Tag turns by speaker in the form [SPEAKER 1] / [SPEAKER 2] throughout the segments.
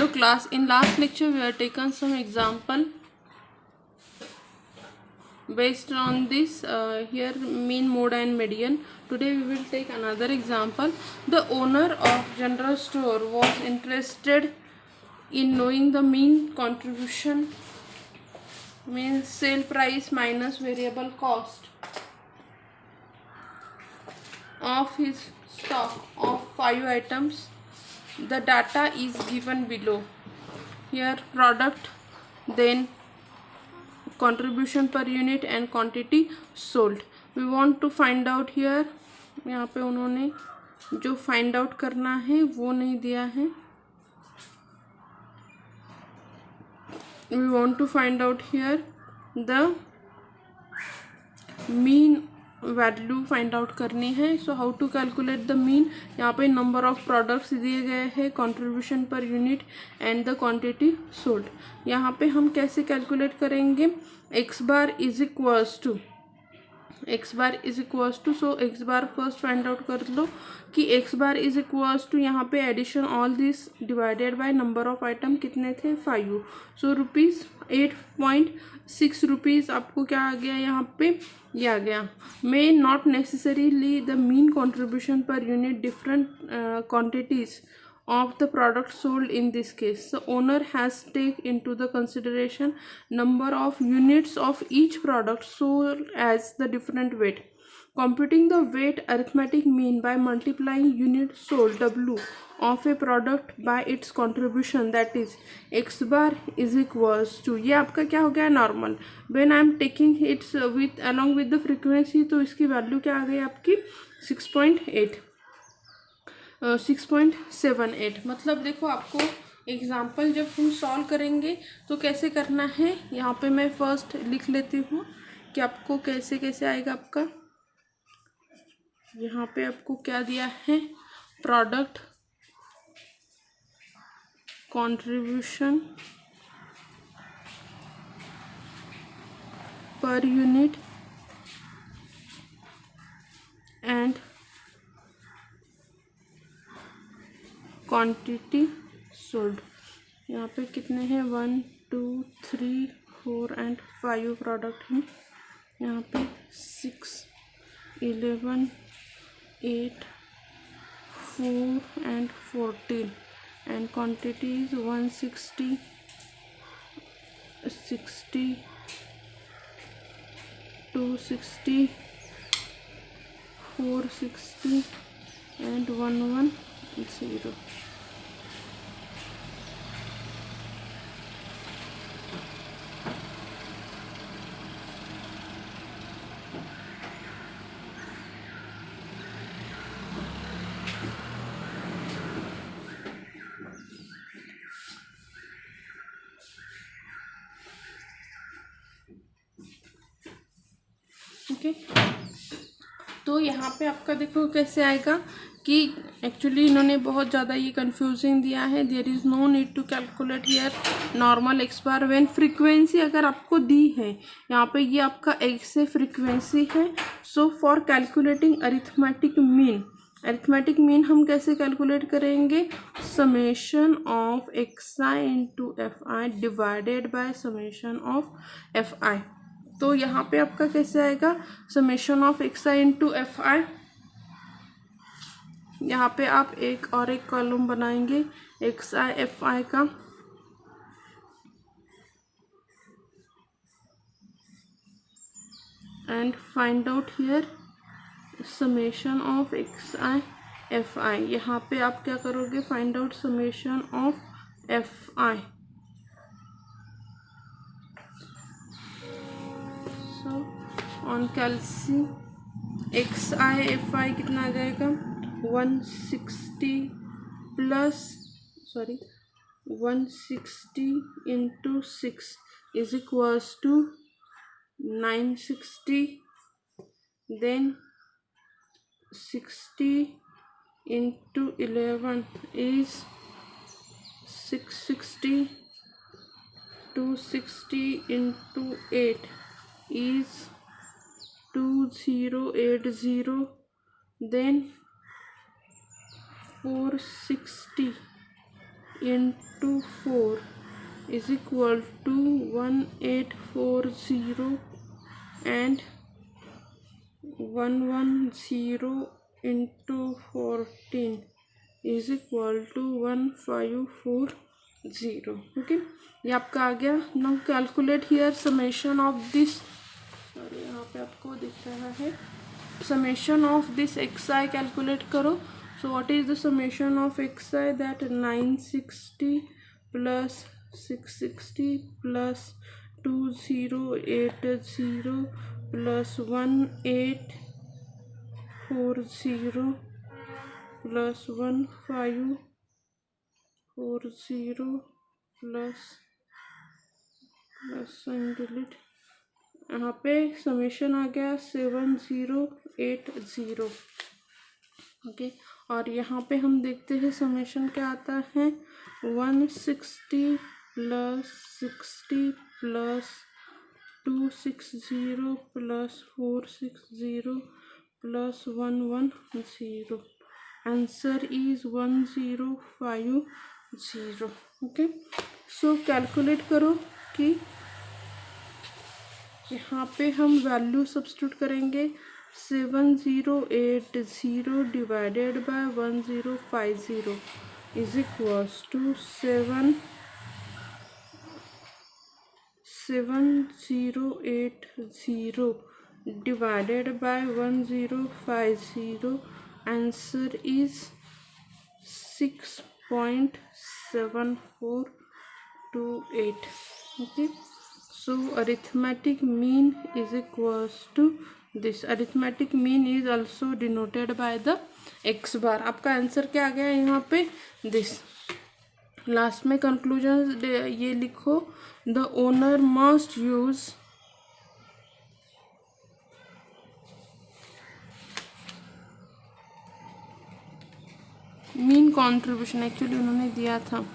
[SPEAKER 1] class, in last lecture we have taken some example based on this here mean, mode and median. Today we will take another example. The owner of general store was interested in knowing the mean contribution, means sale price minus variable cost of his stock of 5 items. The data is given below. Here product, then contribution per unit and quantity sold. We want to find out here. यहाँ पे उन्होंने जो find out करना है वो नहीं दिया है. We want to find out here the mean value find out करनी है. So how to calculate the mean. यहाँ पे नंबर ऑफ प्रोडक्ट्स दिए गए हैं, contribution per unit and the quantity sold. यहाँ पे हम कैसे कैलकुलेट करेंगे. X bar is equals to so x bar first find out कर लो कि x bar is equals to यहाँ पे addition all this divided by number of item कितने थे 5. सो रुपीज़ 8.6 रुपीज़ आपको क्या आ गया यहाँ पे, ये आ गया. May not necessarily the mean contribution per unit different quantities of the product sold in this case. The owner has take into the consideration number of units of each product sold as the different weight. Computing the weight arithmetic mean by multiplying unit sold W of a product by its contribution, that is x bar is equals to, ये आपका क्या हो गया normal. when I am taking it with along with the frequency, तो इसकी value क्या आ गई आपकी 6.78. मतलब देखो आपको एग्जाम्पल जब हम सॉल्व करेंगे तो कैसे करना है. यहाँ पे मैं फर्स्ट लिख लेती हूँ कि आपको कैसे कैसे आएगा आपका. यहाँ पे आपको क्या दिया है, product, contribution per unit and quantity sold. यहाँ पे कितने हैं 1 2 3 4 एंड 5 प्रोडक्ट हैं. यहाँ पे 6 11 8 4 and 14 and quantity is 160 60 260 460 and 110. Okay, तो यहाँ पे आपका देखो कैसे आएगा कि एक्चुअली इन्होंने बहुत ज़्यादा ये कंफ्यूजिंग दिया है. There is no need to calculate here normal x bar when frequency अगर आपको दी है. यहाँ पे ये आपका एक्स से फ्रीक्वेंसी है. So for calculating arithmetic mean हम कैसे कैलकुलेट करेंगे, summation of x I into F I divided by summation of f आई. तो यहाँ पे आपका कैसे आएगा, summation of x I into F i. यहाँ पे आप एक और एक कॉलम बनाएंगे एक्स आई एफ आई का. And find out here summation of x i f i. यहाँ पे आप क्या करोगे, find out summation of f i. On कैल्सी एक्स आई एफ आई कितना आ जाएगा 160 into 6 is equals to 960. Then 60 into 11 is 660. 260 into 8 is 2080. then 460 into 4 is equal to 1840 and 110 into 14 is equal to 1540. Okay, ये आपका आ गया. Now calculate here summation of this, sorry यहाँ पे आपको दिख रहा है summation of this x i calculate करो. So what is the summation of x i? That 960 plus 660 plus 2080 plus 1840 plus 1540 plus delete. यहाँ पे समेशन आ गया 7080. ओके, और यहाँ पे हम देखते हैं समेशन क्या आता है. 160 plus 60 plus 260 plus 460 plus 110. Answer is 1050. Okay, so calculate करो कि यहाँ पे हम वैल्यू सब्स्टिट्यूट करेंगे. 7080 divided by 1050 is equals to 7080 divided by 1050. Answer is 6.7428. Okay, so arithmetic mean is equals to this. arithmetic mean is also denoted by the x bar. आपका answer क्या आ गया यहाँ पे? दिस. लास्ट में conclusion ये लिखो. The owner must use mean contribution. Actually उन्होंने दिया था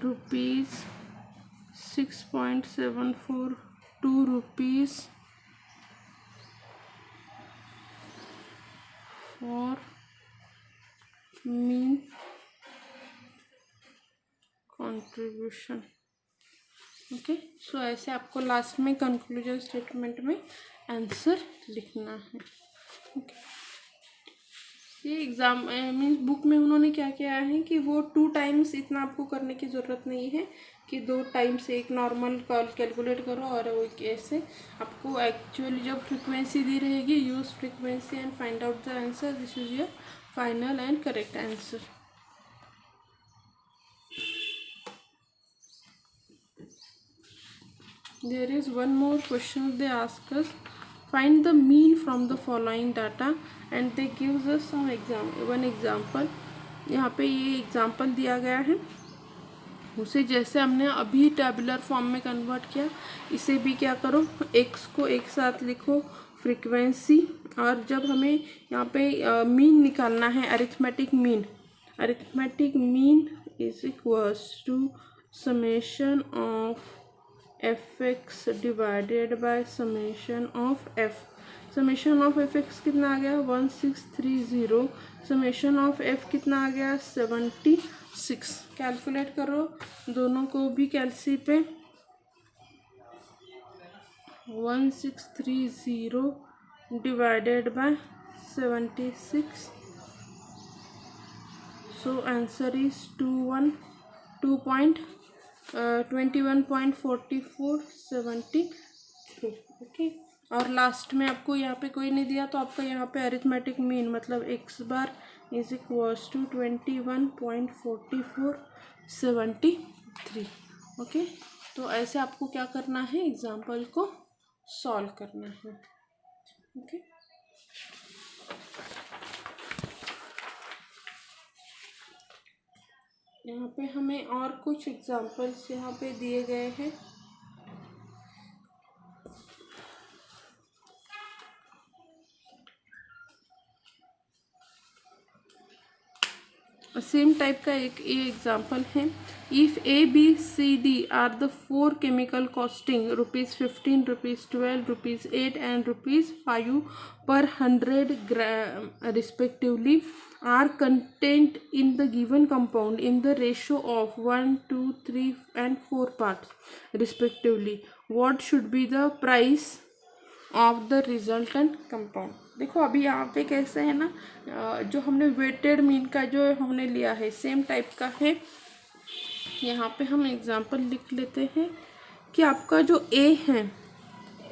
[SPEAKER 1] rupees 6.742 rupees for mean contribution. Okay, so ऐसे आपको लास्ट में कंक्लूजन स्टेटमेंट में आंसर लिखना है. ओके, ये एग्ज़ाम मीन्स बुक में उन्होंने क्या किया है कि वो 2 टाइम्स, इतना आपको करने की ज़रूरत नहीं है कि 2 टाइम्स एक नॉर्मल कॉल कैलकुलेट करो और वो कैसे. आपको एक्चुअली जब फ्रीक्वेंसी दी रहेगी, use frequency and find out the answer. This is your final and correct answer. There is one more question they ask us. Find the mean from the following data and they gives us some one example. यहाँ पे ये example दिया गया है, उसे जैसे हमने अभी टेबुलर फॉर्म में कन्वर्ट किया, इसे भी क्या करो, x को एक साथ लिखो, फ्रीक्वेंसी, और जब हमें यहाँ पे मीन निकालना है, arithmetic mean is equals to summation of fx divided by summation of f. Summation of fx कितना आ गया? 1630. समेशन ऑफ f कितना आ गया? 76. कैलकुलेट करो दोनों को भी कैलसी पे. 1630 divided by 76. So answer is 21.4473. Okay, और लास्ट में आपको यहाँ पे कोई नहीं दिया तो आपका यहाँ पे अरिथमेटिक मीन मतलब x bar is equals to 21.4473. Okay, तो ऐसे आपको क्या करना है, एग्जाम्पल को सॉल्व करना है. ओके, यहाँ पे हमें और कुछ एग्जाम्पल्स यहाँ पे दिए गए हैं. सेम टाइप का एक ये एग्जाम्पल है. If A, B, C, D are the four chemical costing ₹15, ₹12, ₹8 and ₹5 per 100 gram respectively are contained in the given compound in the ratio of 1, 2, 3 and 4 parts respectively, what should be the price of the resultant compound? देखो अभी यहाँ पे कैसे है ना, जो हमने weighted mean का जो हमने लिया है सेम टाइप का है। यहाँ पे हम एग्जांपल लिख लेते हैं कि आपका जो ए है,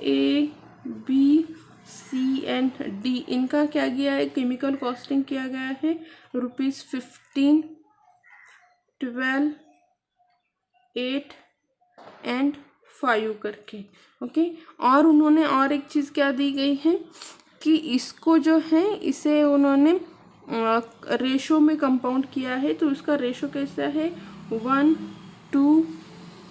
[SPEAKER 1] A B C and D, इनका क्या गया है, केमिकल कॉस्टिंग किया गया है ₹15, ₹12, ₹8 एंड 5 करके। ओके, और उन्होंने और एक चीज़ क्या दी गई है कि इसको जो है इसे उन्होंने रेशो में कंपाउंड किया है, तो इसका रेशो कैसा है 1, 2,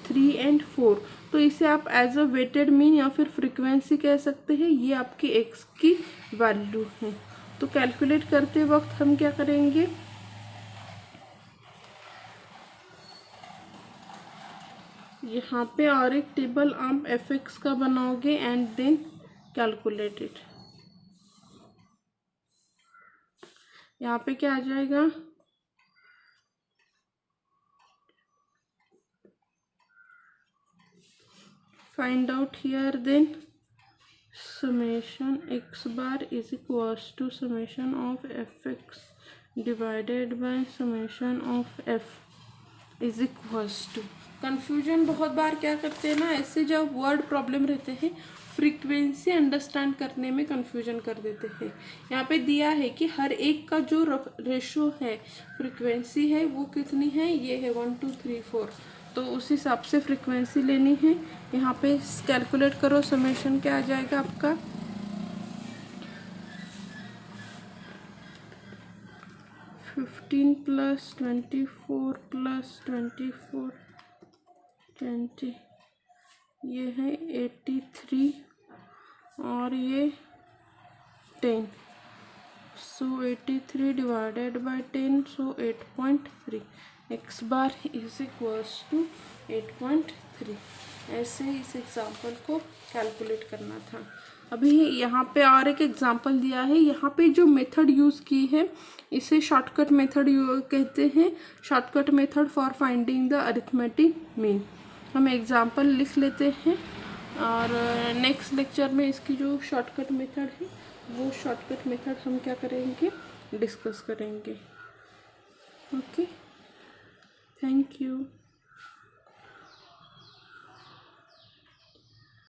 [SPEAKER 1] 3 एंड 4। तो इसे आप एज अ वेटेड मीन या फिर फ्रीक्वेंसी कह सकते हैं। ये आपकी एक्स की वैल्यू है। तो कैलकुलेट करते वक्त हम क्या करेंगे, यहाँ पे और एक टेबल आप fx का बनाओगे एंड देन कैलकुलेट इट। यहाँ पे क्या आ जाएगा, find out here then summation x bar is equals to summation of fx divided by summation of f is equals to. Confusion बहुत बार क्या करते हैं ना, ऐसे जब वर्ड प्रॉब्लम रहते हैं फ्रीक्वेंसी अंडरस्टैंड करने में कन्फ्यूजन कर देते हैं। यहाँ पे दिया है कि हर एक का जो रेशो है फ्रीक्वेंसी है वो कितनी है, ये है 1, 2, 3, 4। तो उस हिसाब से फ्रीक्वेंसी लेनी है। यहाँ पे कैलकुलेट करो, समेशन क्या आ जाएगा आपका 15 + 24 + 24 20, ये है 83 और ये 10। So 83 divided by 10, so 8.3। X bar is equals to 8.3। ऐसे इस एग्जाम्पल को कैलकुलेट करना था। अभी यहाँ पे और एक एग्जाम्पल दिया है। यहाँ पे जो मेथड यूज़ की है इसे शॉर्टकट मेथड कहते हैं, shortcut method for finding the arithmetic mean. हम एग्जाम्पल लिख लेते हैं और नेक्स्ट लेक्चर में इसकी जो शॉर्टकट मेथड है वो शॉर्टकट मेथड हम क्या करेंगे, डिस्कस करेंगे। Okay, thank you.